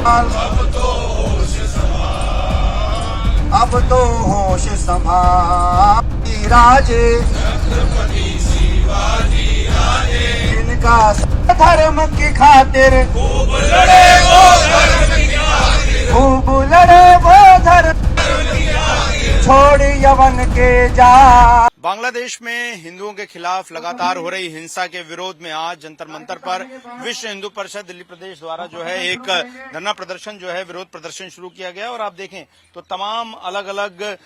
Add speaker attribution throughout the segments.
Speaker 1: अब तो होश संभाल राजे जिनका धर्म की खातिर खूब लड़े वो धर्म छोड़ यवन के जा। बांग्लादेश में हिंदुओं के खिलाफ लगातार हो रही हिंसा के विरोध में आज जंतर मंतर पर विश्व हिंदू परिषद दिल्ली प्रदेश द्वारा जो है एक धरना प्रदर्शन जो है विरोध प्रदर्शन शुरू किया गया। और आप देखें तो तमाम अलग अलग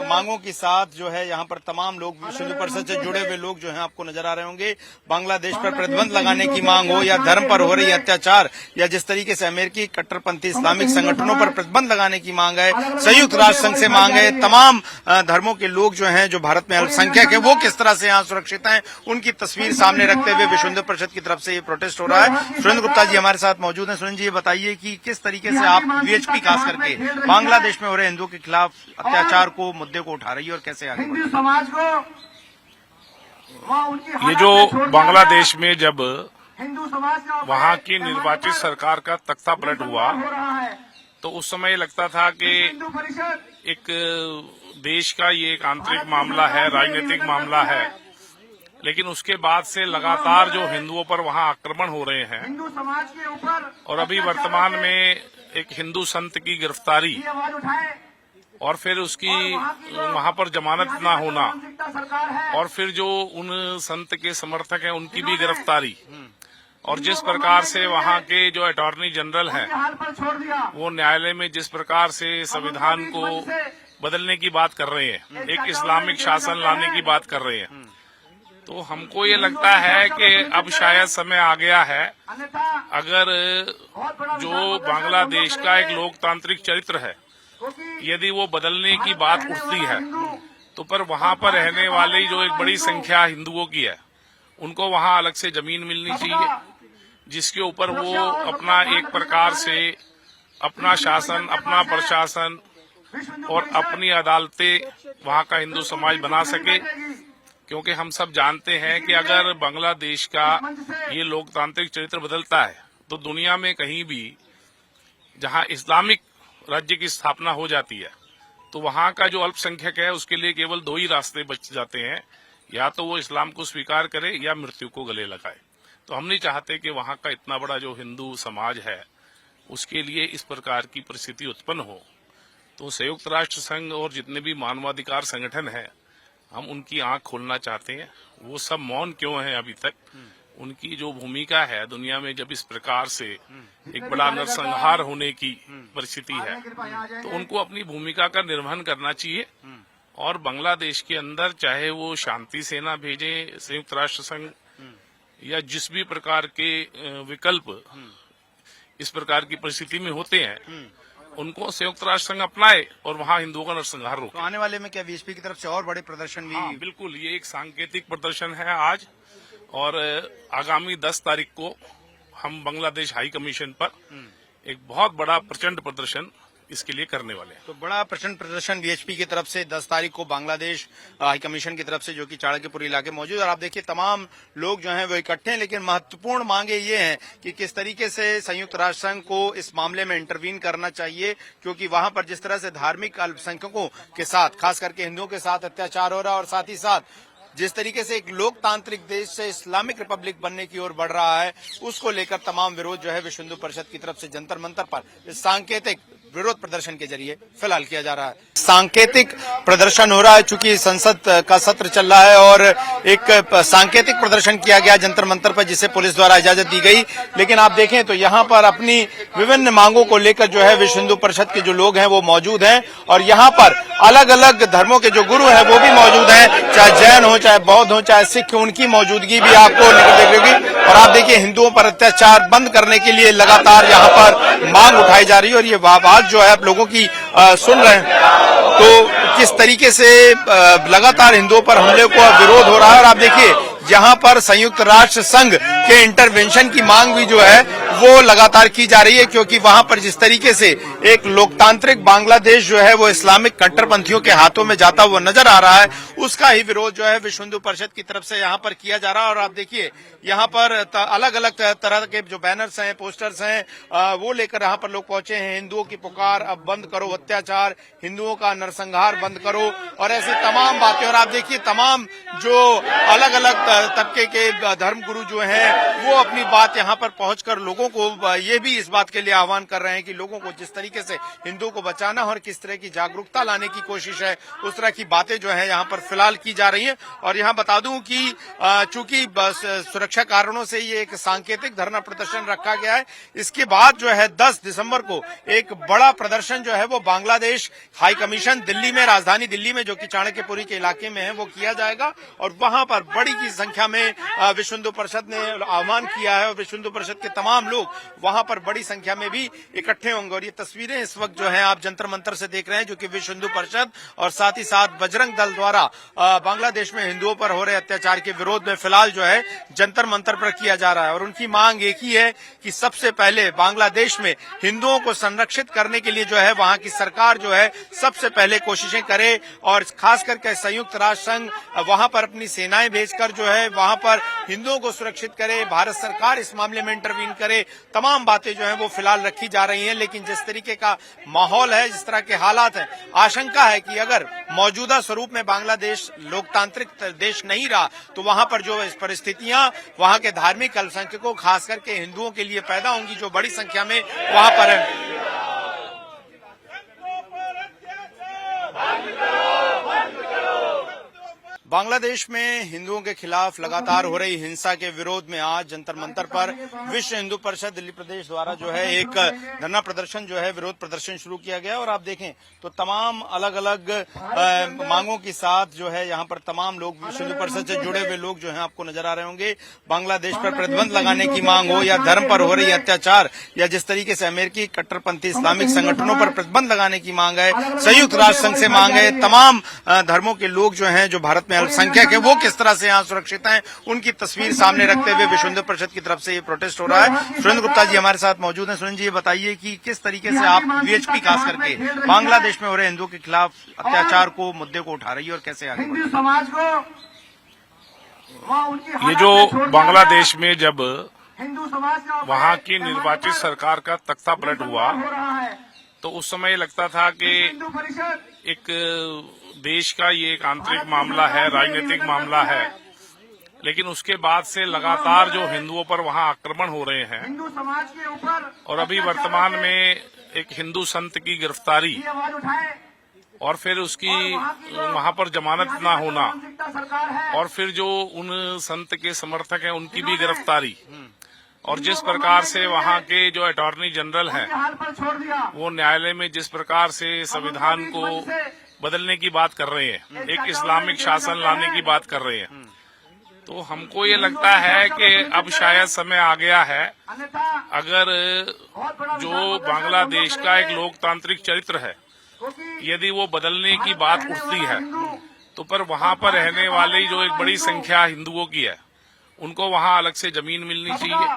Speaker 1: मांगों के साथ जो है यहाँ पर तमाम लोग विश्व हिंदू परिषद से जुड़े हुए लोग जो है आपको नजर आ रहे होंगे। बांग्लादेश पर प्रतिबंध लगाने की मांग हो या धर्म पर हो रही अत्याचार या जिस तरीके से अमेरिकी कट्टरपंथी इस्लामिक संगठनों पर प्रतिबंध लगाने की मांग है, संयुक्त राष्ट्र संघ से मांग है, तमाम धर्मों के लोग जो हैं जो भारत में अल्पसंख्यक है वो किस तरह से यहाँ सुरक्षित हैं उनकी तस्वीर सामने रखते हुए विश्व हिंदू परिषद की तरफ से ये प्रोटेस्ट हो रहा है। सुरेंद्र गुप्ता जी हमारे साथ मौजूद हैं। सुरेंद्र जी, ये बताइए कि किस तरीके से आप वीएचपी खास करके बांग्लादेश में हो रहे हिंदुओं के खिलाफ अत्याचार को मुद्दे को उठा रही है और कैसे आगे बढ़ समाज को
Speaker 2: ये जो बांग्लादेश में जब वहाँ की निर्वाचित सरकार का तख्ता पलट हुआ तो उस समय लगता था कि एक देश का ये एक आंतरिक मामला है, राजनीतिक मामला है, लेकिन उसके बाद से लगातार जो हिंदुओं पर वहाँ आक्रमण हो रहे हैं और अभी वर्तमान में एक हिंदू संत की गिरफ्तारी और फिर उसकी वहाँ पर जमानत ना होना और फिर जो उन संत के समर्थक हैं उनकी भी गिरफ्तारी और जिस प्रकार से वहाँ के जो अटॉर्नी जनरल हैं वो न्यायालय में जिस प्रकार से संविधान को बदलने की बात कर रहे हैं, एक इस्लामिक शासन लाने की बात कर रहे हैं, तो हमको ये लगता है कि अब शायद समय आ गया है। अगर जो बांग्लादेश का एक लोकतांत्रिक चरित्र है यदि वो बदलने की बात उठती है तो पर वहाँ पर रहने वाली जो एक बड़ी संख्या हिंदुओं की है उनको वहाँ अलग से जमीन मिलनी चाहिए जिसके ऊपर वो अपना एक प्रकार से अपना शासन, अपना प्रशासन और अपनी अदालतें वहाँ का हिंदू समाज बना सके। क्योंकि हम सब जानते हैं कि अगर बांग्लादेश का ये लोकतांत्रिक चरित्र बदलता है तो दुनिया में कहीं भी जहाँ इस्लामिक राज्य की स्थापना हो जाती है तो वहाँ का जो अल्पसंख्यक है उसके लिए केवल दो ही रास्ते बच जाते हैं, या तो वो इस्लाम को स्वीकार करे या मृत्यु को गले लगाए। तो हम नहीं चाहते कि वहाँ का इतना बड़ा जो हिंदू समाज है उसके लिए इस प्रकार की परिस्थिति उत्पन्न हो। तो संयुक्त राष्ट्र संघ और जितने भी मानवाधिकार संगठन हैं हम उनकी आंख खोलना चाहते हैं। वो सब मौन क्यों हैं अभी तक? उनकी जो भूमिका है दुनिया में जब इस प्रकार से एक बड़ा नरसंहार होने की परिस्थिति है तो उनको अपनी भूमिका का निर्वहन करना चाहिए और बांग्लादेश के अंदर चाहे वो शांति सेना भेजे, संयुक्त राष्ट्र संघ या जिस भी प्रकार के विकल्प इस प्रकार की परिस्थिति में होते हैं उनको संयुक्त राष्ट्र संघ अपनाए और वहाँ हिंदुओं का नरसंहार रोके।
Speaker 1: तो आने वाले में क्या वीएचपी की तरफ से और बड़े प्रदर्शन भी?
Speaker 2: हाँ, बिल्कुल, ये एक सांकेतिक प्रदर्शन है आज और आगामी 10 तारीख को हम बांग्लादेश हाई कमीशन पर एक बहुत बड़ा प्रचंड प्रदर्शन इसके लिए करने वाले हैं।
Speaker 1: तो बड़ा प्रचंड प्रदर्शन वीएचपी की तरफ से 10 तारीख को बांग्लादेश हाई कमीशन की तरफ से जो कि चाणक्यपुर इलाके मौजूद है। और आप देखिए तमाम लोग जो हैं वो इकट्ठे हैं, लेकिन महत्वपूर्ण मांगे ये हैं कि किस तरीके से संयुक्त राष्ट्र संघ को इस मामले में इंटरवीन करना चाहिए, क्योंकि वहां पर जिस तरह से धार्मिक अल्पसंख्यकों के साथ खास करके हिंदुओं के साथ अत्याचार हो रहा है और साथ ही साथ जिस तरीके से एक लोकतांत्रिक देश से इस्लामिक रिपब्लिक बनने की ओर बढ़ रहा है उसको लेकर तमाम विरोध जो है विश्व हिंदू परिषद की तरफ से जंतर मंतर पर इस सांकेतिक विरोध प्रदर्शन के जरिए फिलहाल किया जा रहा है। सांकेतिक प्रदर्शन हो रहा है चूंकि संसद का सत्र चल रहा है और एक सांकेतिक प्रदर्शन किया गया जंतर मंतर पर जिसे पुलिस द्वारा इजाजत दी गई। लेकिन आप देखें तो यहाँ पर अपनी विभिन्न मांगों को लेकर जो है विश्व हिंदू परिषद के जो लोग हैं वो मौजूद हैं और यहाँ पर अलग अलग धर्मों के जो गुरु हैं वो भी मौजूद हैं, चाहे जैन हो, चाहे बौद्ध हो, चाहे सिख, उनकी मौजूदगी भी आपको देखेगी। और आप देखिए हिंदुओं पर अत्याचार बंद करने के लिए लगातार यहाँ पर मांग उठाई जा रही है और ये आवाज जो है आप लोगों की सुन रहे हैं तो किस तरीके से लगातार हिंदुओं पर हमले को विरोध हो रहा है। और आप देखिए यहाँ पर संयुक्त राष्ट्र संघ के इंटरवेंशन की मांग भी जो है वो लगातार की जा रही है, क्योंकि वहां पर जिस तरीके से एक लोकतांत्रिक बांग्लादेश जो है वो इस्लामिक कट्टरपंथियों के हाथों में जाता हुआ नजर आ रहा है, उसका ही विरोध जो है विश्व हिंदू परिषद की तरफ से यहाँ पर किया जा रहा है। और आप देखिए यहाँ पर अलग अलग तरह के जो बैनर्स हैं, पोस्टर्स हैं, वो लेकर यहाँ पर लोग पहुंचे हैं। हिंदुओं की पुकार, अब बंद करो अत्याचार, हिंदुओं का नरसंहार बंद करो, और ऐसी तमाम बातें। और आप देखिए तमाम जो अलग अलग तबके के धर्मगुरु जो हैं वो अपनी बात यहाँ पर पहुंचकर लोगों को ये भी इस बात के लिए आह्वान कर रहे हैं कि लोगों को जिस तरीके से हिंदुओं को बचाना और किस तरह की जागरूकता लाने की कोशिश है, उस तरह की बातें जो है यहाँ पर फिलहाल की जा रही हैं। और यहाँ बता दूं कि चूंकि सुरक्षा कारणों से ये एक सांकेतिक धरना प्रदर्शन रखा गया है, इसके बाद जो है 10 दिसंबर को एक बड़ा प्रदर्शन जो है वो बांग्लादेश हाई कमीशन दिल्ली में, राजधानी दिल्ली में, जो कि चाणक्यपुरी के इलाके में है, वो किया जाएगा। और वहां पर बड़ी की संख्या में विश्व हिंदू परिषद ने आह्वान किया है और विश्व हिंदू परिषद के तमाम लोग वहां पर बड़ी संख्या में भी इकट्ठे होंगे। और ये तस्वीरें इस वक्त जो है आप जंतर मंतर से देख रहे हैं, जो कि विश्व हिंदू परिषद और साथ ही साथ बजरंग दल द्वारा बांग्लादेश में हिंदुओं पर हो रहे अत्याचार के विरोध में फिलहाल जो है जंतर मंतर पर किया जा रहा है। और उनकी मांग एक ही है कि सबसे पहले बांग्लादेश में हिंदुओं को संरक्षित करने के लिए जो है वहां की सरकार जो है सबसे पहले कोशिशें करे, और खास करके संयुक्त राष्ट्र संघ वहां पर अपनी सेनाएं भेजकर जो है वहां पर हिंदुओं को सुरक्षित करे, भारत सरकार इस मामले में इंटरवीन करे। तमाम बातें जो है वो फिलहाल रखी जा रही हैं। लेकिन जिस तरीके का माहौल है, जिस तरह के हालात हैं, आशंका है कि अगर मौजूदा स्वरूप में बांग्लादेश लोकतांत्रिक देश नहीं रहा तो वहां पर जो परिस्थितियां वहां के धार्मिक अल्पसंख्यकों खास करके हिंदुओं के लिए पैदा होंगी, जो बड़ी संख्या में वहां पर है। बांग्लादेश में हिंदुओं के खिलाफ लगातार हो रही हिंसा के विरोध में आज जंतर मंतर पर विश्व हिंदू परिषद दिल्ली प्रदेश द्वारा जो है एक धरना प्रदर्शन जो है विरोध प्रदर्शन शुरू किया गया। और आप देखें तो तमाम अलग अलग मांगों के साथ जो है यहाँ पर तमाम लोग विश्व हिंदू परिषद से जुड़े हुए लोग जो है आपको नजर आ रहे होंगे। बांग्लादेश पर प्रतिबंध लगाने की मांग हो, या धर्म पर हो रही अत्याचार, या जिस तरीके से अमेरिकी कट्टरपंथी इस्लामिक संगठनों पर प्रतिबंध लगाने की मांग है, संयुक्त राष्ट्र संघ से मांग है, तमाम धर्मों के लोग जो है जो भारत में अल्पसंख्यक है वो किस तरह से यहाँ सुरक्षित हैं, उनकी तस्वीर सामने रखते हुए विश्व हिंदू परिषद की तरफ से ये प्रोटेस्ट हो रहा है। सुरेंद्र गुप्ता जी हमारे साथ मौजूद हैं। सुरेंद्र जी, ये बताइए कि किस तरीके से आप वीएचपी खास करके बांग्लादेश में हो रहे हिंदुओं के खिलाफ अत्याचार को, मुद्दे को उठा रही है और कैसे आगे बढ़ रही है?
Speaker 3: समाज को
Speaker 2: ये जो बांग्लादेश में जब
Speaker 3: हिंदू समाज का
Speaker 2: वहाँ की निर्वाचित सरकार का तख्ता पलट हुआ तो उस समय लगता था कि
Speaker 3: हिंदू परिषद
Speaker 2: एक देश का ये एक आंतरिक मामला है, राजनीतिक मामला है। लेकिन उसके बाद से लगातार जो हिंदुओं पर वहाँ आक्रमण हो रहे हैं,
Speaker 3: हिंदू समाज के ऊपर
Speaker 2: और अभी वर्तमान में एक हिंदू संत की गिरफ्तारी
Speaker 3: आवाज उठाए,
Speaker 2: और फिर उसकी वहाँ पर जमानत न होना,
Speaker 3: सरकार है
Speaker 2: और फिर जो उन संत के समर्थक हैं उनकी भी गिरफ्तारी, और जिस प्रकार से वहाँ के जो अटॉर्नी जनरल हैं
Speaker 3: हाल पर छोड़ दिया।
Speaker 2: वो न्यायालय में जिस प्रकार से संविधान को बदलने की बात कर रहे हैं, एक इस्लामिक शासन लाने की बात कर रहे हैं, तो हमको ये लगता है कि अब शायद समय आ गया है,
Speaker 3: अन्यथा
Speaker 2: अगर जो बांग्लादेश का एक लोकतांत्रिक चरित्र है यदि वो बदलने की बात उठती है तो पर वहाँ पर रहने वाली जो एक बड़ी संख्या हिंदुओं की है उनको वहाँ अलग से जमीन मिलनी चाहिए।